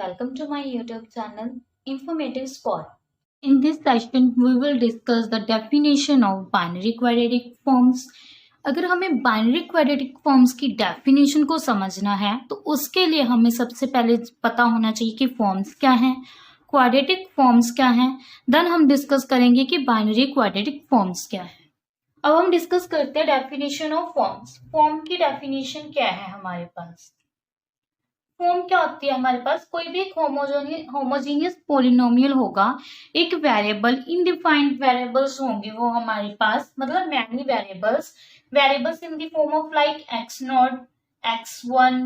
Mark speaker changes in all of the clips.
Speaker 1: welcome to my YouTube channel Informative Spot. In this session, we will discuss the definition of binary quadratic forms. अगर हमें binary quadratic forms की definition को समझना है तो उसके लिए हमें सबसे पहले पता होना चाहिए कि फॉर्म्स क्या हैं, क्वाड्रेटिक फॉर्म्स क्या हैं, देन हम डिस्कस करेंगे कि बाइनरी क्वाड्रेटिक फॉर्म्स क्या है। अब हम डिस्कस करते हैं डेफिनेशन ऑफ फॉर्म्स। फॉर्म की डेफिनेशन क्या है हमारे पास? फॉर्म क्या होती है हमारे पास? कोई भी एक होमोजीनियस पोलिनोमियल होगा, एक वेरिएबल, इनडिफाइंड वेरिएबल्स होंगे वो हमारे पास, मतलब many variables in the form of like x0, x1,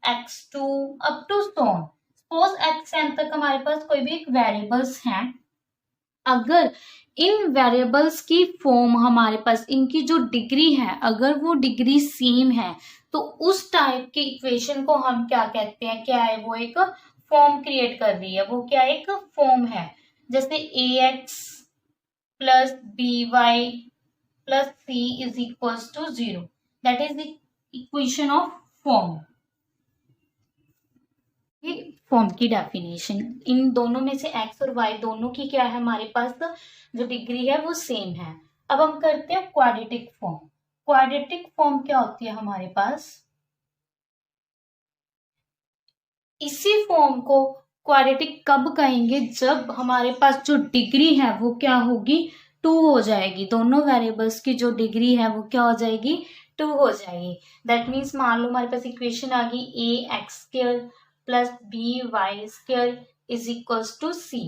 Speaker 1: x2 up to so on. Suppose xn तक हमारे पास कोई भी एक वेरिएबल्स हैं। अगर इन वेरिएबल्स की फॉर्म हमारे पास, इनकी जो डिग्री है, अगर वो डिग्री सेम है तो उस टाइप की इक्वेशन को हम क्या कहते हैं? क्या है वो? एक फॉर्म क्रिएट कर रही है, वो क्या एक फॉर्म है। जैसे ax plus by plus c is equal to 0, that is the equation of form. ये फॉर्म की डेफिनेशन। इन दोनों में से x और y दोनों की क्या है हमारे पास? जो डिग्री है वो सेम है। अब हम करते हैं क्वाड्रेटिक फॉर्म। क्वाड्रेटिक फॉर्म क्या होती है हमारे पास? इसी फॉर्म को क्वाड्रेटिक कब कहेंगे? जब हमारे पास जो डिग्री है वो क्या होगी? 2 हो जाएगी। दोनों वेरिएबल्स की जो डिग्री है वो क्या हो जाएगी? 2 हो जाएगी। दैट मीन्स मान लो हमारे पास इक्वेशन आ गई ax² plus by² is equal to c।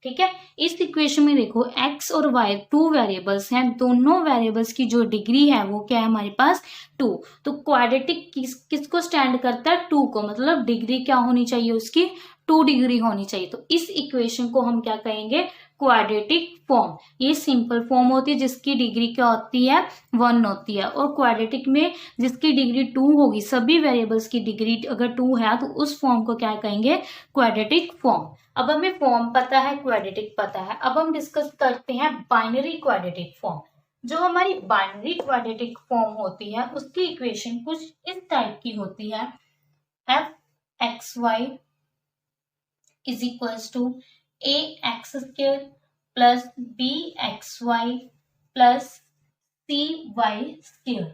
Speaker 1: ठीक है, इस इक्वेशन में देखो x और y 2 वेरिएबल्स हैं, दोनों वेरिएबल्स की जो डिग्री है वो क्या है हमारे पास? 2। तो क्वाड्रेटिक किसको स्टैंड करता है? 2 को, मतलब डिग्री क्या होनी चाहिए उसकी? 2 डिग्री होनी चाहिए। तो इस इक्वेशन को हम क्या कहेंगे? Quadratic form. ये सिंपल फॉर्म होती है जिसकी डिग्री क्या होती है? 1 होती है। और क्वाड्रेटिक में जिसकी डिग्री 2 होगी, सभी वेरिएबल्स की डिग्री अगर 2 है तो उस फॉर्म को क्या कहेंगे? Quadratic form. अब हमें फॉर्म पता है, क्वाड्रेटिक पता है। अब हम डिस्कस करते हैं बाइनरी क्वाड्रेटिक फॉर्म। जो हमारी बाइनरी क्वाड्रेटिक फॉर्म होती है उसकी इक्वेशन कुछ इस टाइप की होती है। f(x, y) is equals to ax² plus bxy plus cy²।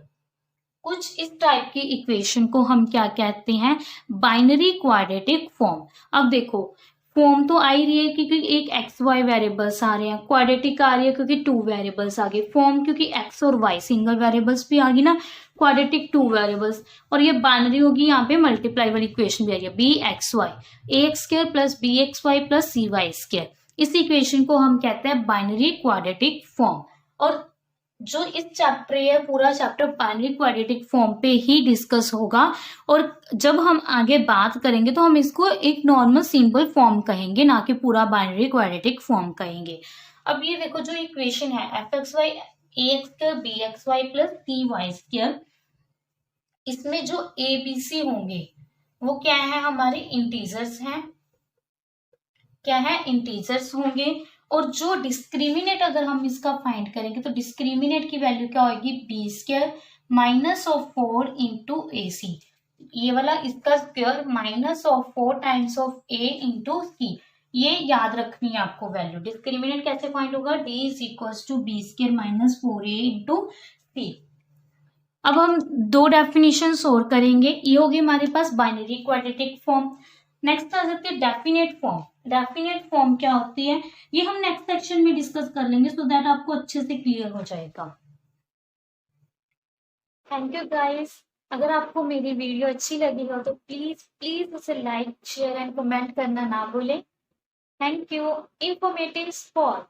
Speaker 1: कुछ इस टाइप की इक्वेशन को हम क्या कहते हैं? Binary quadratic form. अब देखो फॉर्म तो आ ही रही है क्योंकि एक xy वेरिएबल्स आ रहे हैं, क्वाड्रेटिक आ रही है क्योंकि 2 वेरिएबल्स आ गए। फॉर्म क्योंकि x और y सिंगल वेरिएबल्स भी आ गई ना, क्वाड्रेटिक 2 वेरिएबल्स, और ये बाइनरी होगी, यहाँ पे मल्टीप्लाई वाली इक्वेशन भी आ रही है bxy, ax² plus bxy plus cy²। इस इक्वेशन को हम कहते हैं बाइनरी क्वाड्रेटिक फॉर्म। और जो इस चैप्टर है, पूरा चैप्टर बाइनरी क्वाड्रेटिक फॉर्म पे ही डिस्कस होगा। और जब हम आगे बात करेंगे तो हम इसको एक नॉर्मल सिंपल फॉर्म कहेंगे, ना कि पूरा बाइनरी क्वाड्रेटिक फॉर्म कहेंगे। अब ये देखो जो इक्वेशन है fxy ax² bxy plus cy², इसमें जो abc होंगे वो क्या है? हमारे इंटीजर्स हैं। क्या है? इंटीजर्स होंगे। और जो डिस्क्रिमिनेट अगर हम इसका फाइंड करेंगे तो डिस्क्रिमिनेट की वैल्यू क्या होगी? b² minus of 4 into ac। ये वाला इसका square minus of 4 times of a into c। ये याद रखनी है आपको वैल्यू। डिस्क्रिमिनेट कैसे फाइंड होगा? d is equal to b² minus 4a into c। अब हम 2 डेफिनेशन और करेंगे। ये होगी हमारे पास बाइनरी क्वाड्रेटिक फॉर्म। नेक्स्ट आ जाती है डेफिनेट फॉर्म। डेफिनेट फॉर्म क्या होती है ये हम नेक्स्ट सेक्शन में डिस्कस कर लेंगे, सो दैट आपको अच्छे से क्लियर हो जाएगा। Thank you guys. अगर आपको मेरी वीडियो अच्छी लगी हो तो प्लीज प्लीज उसे लाइक, शेयर एंड कमेंट करना ना भूलें। Thank you. Informative spot.